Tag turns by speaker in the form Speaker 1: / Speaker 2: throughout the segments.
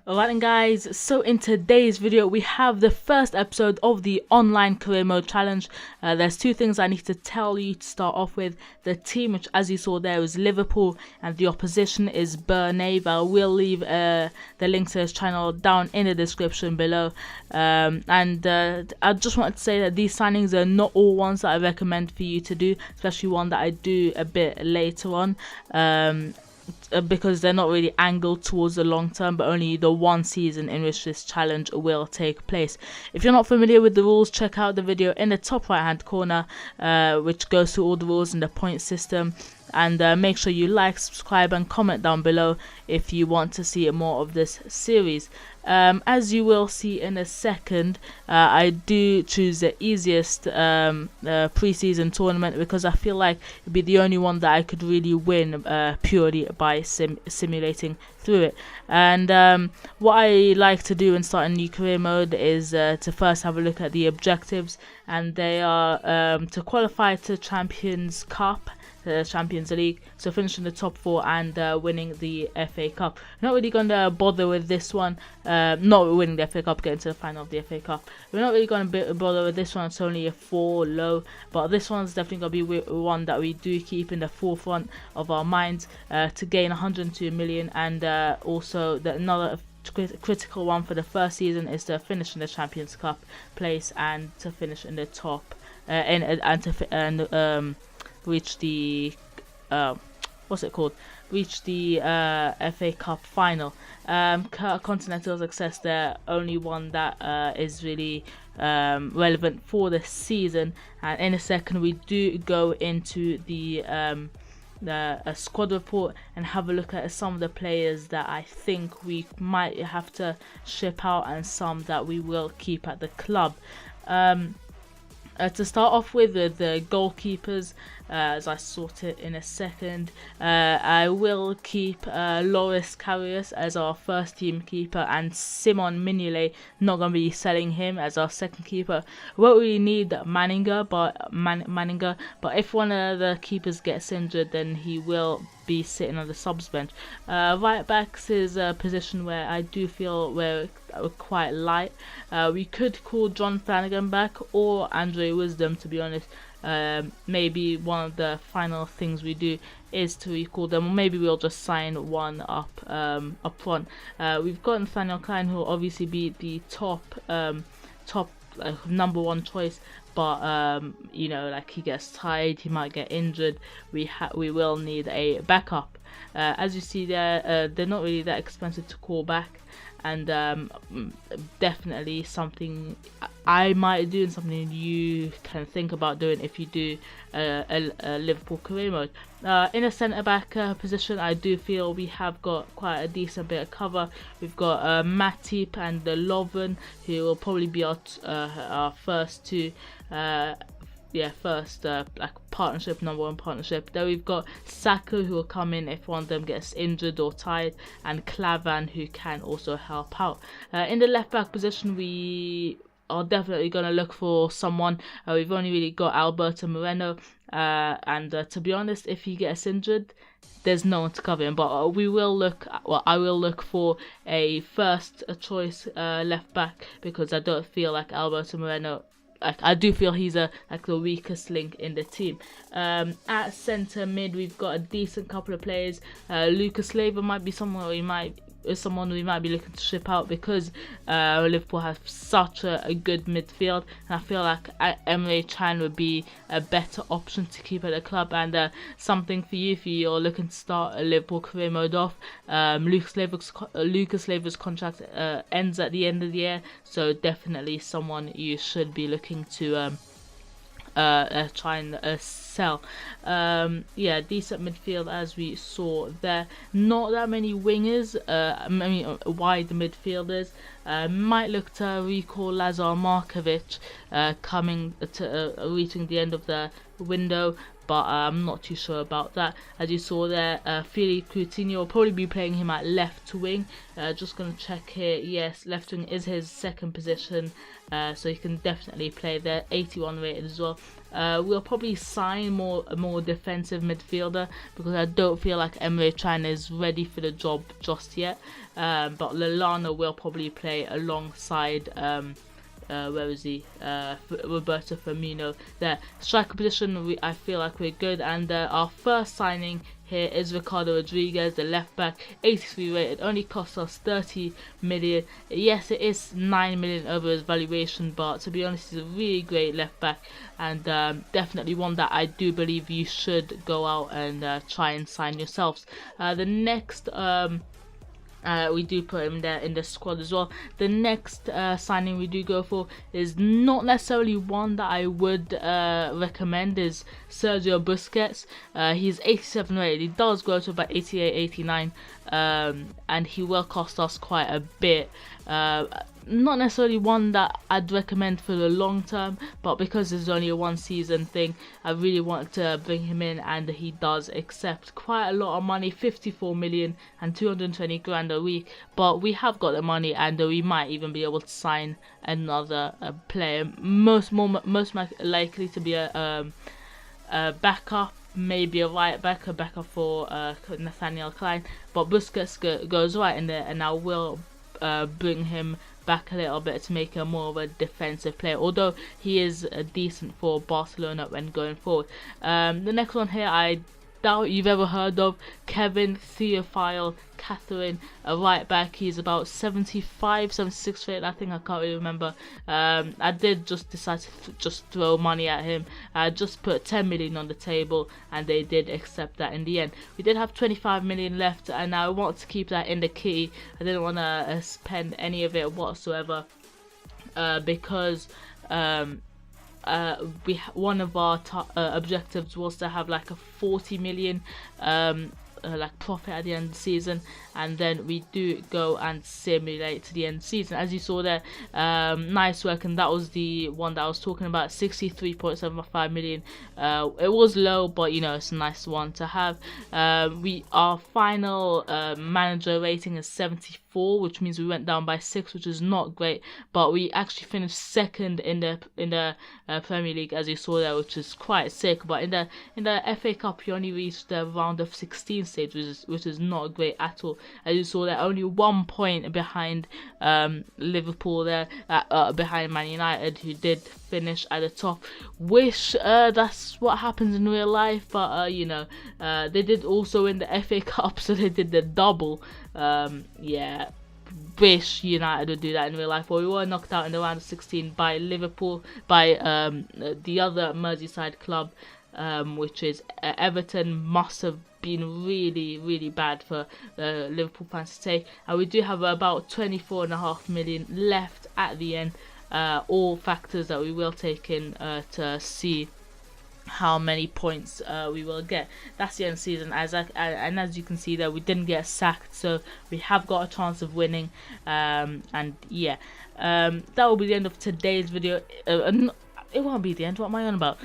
Speaker 1: Alright then guys, so in today's video we have the first episode of the online career mode challenge. There's two things I need to tell you to start off with. The team, which as you saw there, is Liverpool, and the opposition is Bernave. I will leave the link to his channel down in the description below. I just wanted to say that these signings are not all ones that I recommend for you to do, especially one that I do a bit later on. Because they're not really angled towards the long term, but only the one season in which this challenge will take place. If you're not familiar with the rules, check out the video in the top right hand corner, which goes through all the rules and the point system. And make sure you like, subscribe and comment down below if you want to see more of this series. As you will see in a second, I do choose the easiest pre-season tournament because I feel like it'd be the only one that I could really win purely by simulating through it. And what I like to do in starting new career mode is to first have a look at the objectives, and they are to qualify to Champions Cup, the Champions League, so finishing the top 4 and winning the FA Cup. We're not really going to bother with this one, not winning the FA Cup, getting to the final of the FA Cup. We're not really going to bother with this one. It's only a 4 low, but this one's definitely going to be one that we do keep in the forefront of our minds, to gain 102 million, and also another critical one for the first season is to finish in the Champions Cup place and to finish in the top reach the reach the FA Cup final. Continental success, the only one that is really relevant for the season. And in a second we do go into the squad report and have a look at some of the players that I think we might have to ship out and some that we will keep at the club. To start off with the goalkeepers, as I sort it in a second, I will keep Loris Karius as our first team keeper, and Simon Mignolet, not going to be selling him as our second keeper. We won't really need Manninger, but if one of the keepers gets injured, then he will be sitting on the subs bench. Right backs is a position where I do feel we're quite light. We could call John Flanagan back or Andre Wisdom, to be honest. Maybe one of the final things we do is to recall them, or maybe we'll just sign one up front. We've got Nathaniel Klein, who will obviously be the top number one choice, but you know, like, he gets tired, he might get injured. We will need a backup. As you see there, they're not really that expensive to call back, and definitely something I might do and something you can think about doing if you do a Liverpool career mode. In a centre back position, I do feel we have got quite a decent bit of cover. We've got Matip and Lovren, who will probably be our first two partnership, number one partnership. Then we've got Saka, who will come in if one of them gets injured or tired, and Klavan, who can also help out. In the left back position, we are definitely going to look for someone. We've only really got Alberto Moreno, and to be honest, if he gets injured, there's no one to cover him. But we will look. I will look for a first choice left back, because I don't feel like Alberto Moreno. I do feel he's the weakest link in the team. At centre mid, we've got a decent couple of players. Lucas Leiva might be someone we might be looking to ship out, because Liverpool have such a good midfield, and I feel like Emre Can would be a better option to keep at the club. And something for you if you're looking to start a Liverpool career mode off, Lucas Leiva's contract ends at the end of the year, so definitely someone you should be looking to try and sell. Decent midfield as we saw there. Not that many wingers, wide midfielders. Might look to recall Lazar Markovic coming to reaching the end of the window, but I'm not too sure about that. As you saw there, Philippe Coutinho will probably be playing him at left wing. Just going to check here. Yes, left wing is his second position, so he can definitely play there. 81 rated as well. We'll probably sign a more defensive midfielder, because I don't feel like Emre Can is ready for the job just yet. But Lallana will probably play alongside where is he? Roberto Firmino. The striker position, I feel like we're good. And our first signing here is Ricardo Rodriguez, the left back, 83 rated, only cost us 30 million. Yes, it is 9 million over his valuation, but to be honest, he's a really great left back, and definitely one that I do believe you should go out and try and sign yourselves. The next we do put him there in the squad as well. The next signing we do go for is not necessarily one that I would recommend, is Sergio Busquets. He's 87 rated. He does go to about 88, 89, and he will cost us quite a bit. Not necessarily one that I'd recommend for the long term, but because it's only a 1 season thing, I really wanted to bring him in, and he does accept quite a lot of money, 54 million and 220 grand a week. But we have got the money, and we might even be able to sign another player, most likely to be a backup, maybe a right back, a backup for Nathaniel Klein. But Busquets goes right in there, and I will bring him back a little bit to make him more of a defensive player, although he is decent for Barcelona when going forward. The next one here, I doubt you've ever heard of, Kevin Theophile Catherine, a right back. He's about 75, 76 feet, I think. I can't really remember. I did just decide to just throw money at him. I just put 10 million on the table, and they did accept that in the end. We did have 25 million left, and I want to keep that in the kitty. I didn't want to spend any of it whatsoever, because one of our objectives was to have like a 40 million like profit at the end of the season, and then we do go and simulate to the end of the season. As you saw there, nice work, and that was the one that I was talking about, 63.75 million. It was low, but you know, it's a nice one to have. Our final manager rating is 74, which means we went down by 6, which is not great, but we actually finished second in the Premier League, as you saw there, which is quite sick. But in the FA Cup, you only reached the round of 16 stage, which is not great at all. As you saw there, only 1 point behind Liverpool there, behind Man United, who did finish at the top. Wish that's what happens in real life, but you know, they did also win the FA Cup, so they did the double. Yeah, wish United would do that in real life. But we were knocked out in the round of 16 by Liverpool, by the other Merseyside club, which is Everton. Must have been really bad for Liverpool fans to take. And we do have about 24.5 million left at the end, all factors that we will take in to see how many points we will get. That's the end of the season, and as you can see there, we didn't get sacked, so we have got a chance of winning. And yeah, that will be the end of today's video. It won't be the end. What am I on about?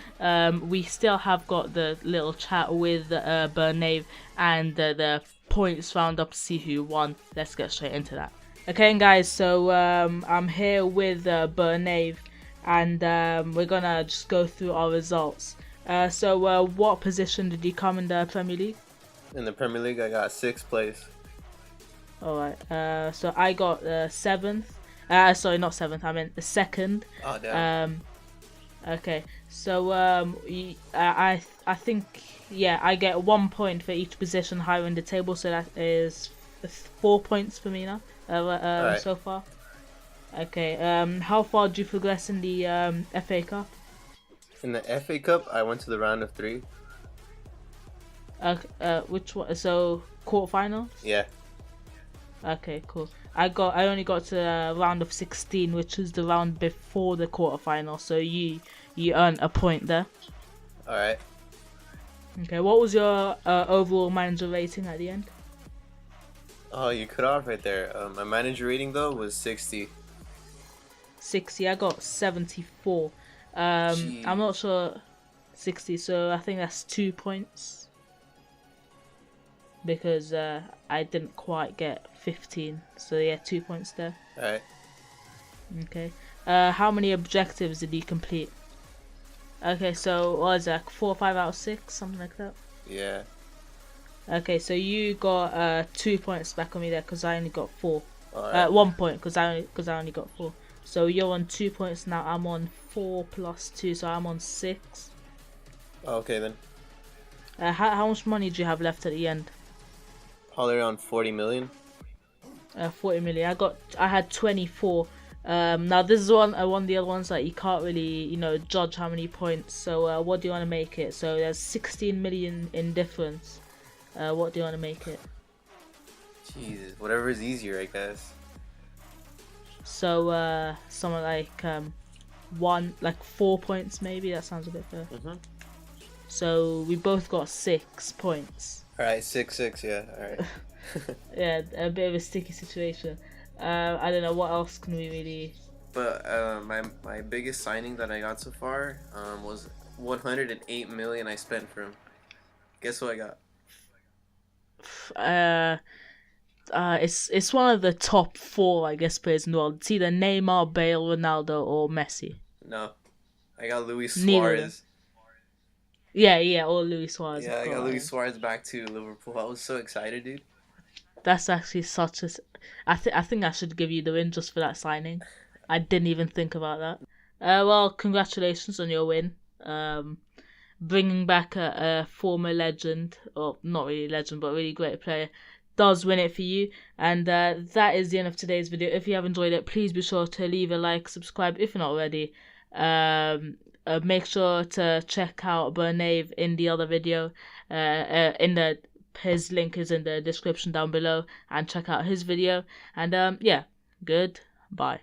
Speaker 1: We still have got the little chat with Bernave and the points roundup to see who won. Let's get straight into that. Okay, guys, so I'm here with Bernave, and we're gonna just go through our results. So what position did you come in the Premier League?
Speaker 2: In the Premier League, I got 6th place.
Speaker 1: Alright, so I got 7th. Sorry, not 7th, I meant the 2nd.
Speaker 2: Oh, damn.
Speaker 1: Okay, so I think, yeah, I get 1 point for each position higher in the table, so that is 4 points for me now,
Speaker 2: right.
Speaker 1: So far. Okay, how far did you progress in the FA Cup?
Speaker 2: In the FA Cup, I went to the round of 3.
Speaker 1: Which one? So quarterfinals?
Speaker 2: Yeah.
Speaker 1: Okay, cool. I only got to the round of 16, which is the round before the quarterfinal. So you earn a point there.
Speaker 2: All right.
Speaker 1: Okay, what was your overall manager rating at the end?
Speaker 2: Oh, you cut off right there. My manager rating though was 60.
Speaker 1: 60. I got 74. I'm not sure. 60. So I think that's 2 points. Because I didn't quite get 15, so yeah, 2 points there.
Speaker 2: Alright.
Speaker 1: Okay. How many objectives did you complete? Okay, so what is that? 4 or 5 out of 6, something like that.
Speaker 2: Yeah.
Speaker 1: Okay, so you got 2 points back on me there because I only got 4.
Speaker 2: Alright.
Speaker 1: 1 point because I only got 4. So you're on 2 points now. I'm on 4 plus 2, so I'm on 6.
Speaker 2: Okay then.
Speaker 1: How much money do you have left at the end?
Speaker 2: Probably around 40 million.
Speaker 1: 40 million. I had 24. Now this is one of the other ones that you can't really judge how many points. So what do you want to make it? So there's 16 million in difference. What do you want to make it?
Speaker 2: Jesus, whatever is easier, I guess.
Speaker 1: So something like 4 points maybe. That sounds a bit fair. So we both got 6 points.
Speaker 2: Alright, 6-6, yeah, alright.
Speaker 1: Yeah, a bit of a sticky situation. I don't know what else can we really.
Speaker 2: But my biggest signing that I got so far was 108 million I spent for him. Guess what I got?
Speaker 1: It's one of the top 4, I guess, players in the world. It's either Neymar, Bale, Ronaldo, or Messi.
Speaker 2: No, I got Luis
Speaker 1: Neither
Speaker 2: Suarez.
Speaker 1: Yeah, or Luis Suarez.
Speaker 2: Yeah, I got Luis Suarez back to Liverpool. I was so excited, dude.
Speaker 1: That's actually such a. I think I should give you the win just for that signing. I didn't even think about that. Well, congratulations on your win. Bringing back a former legend, or not really legend, but really great player, does win it for you. And that is the end of today's video. If you have enjoyed it, please be sure to leave a like, subscribe if you're not already. Make sure to check out Bernave in the other video. His link is in the description down below, and check out his video. And yeah, goodbye.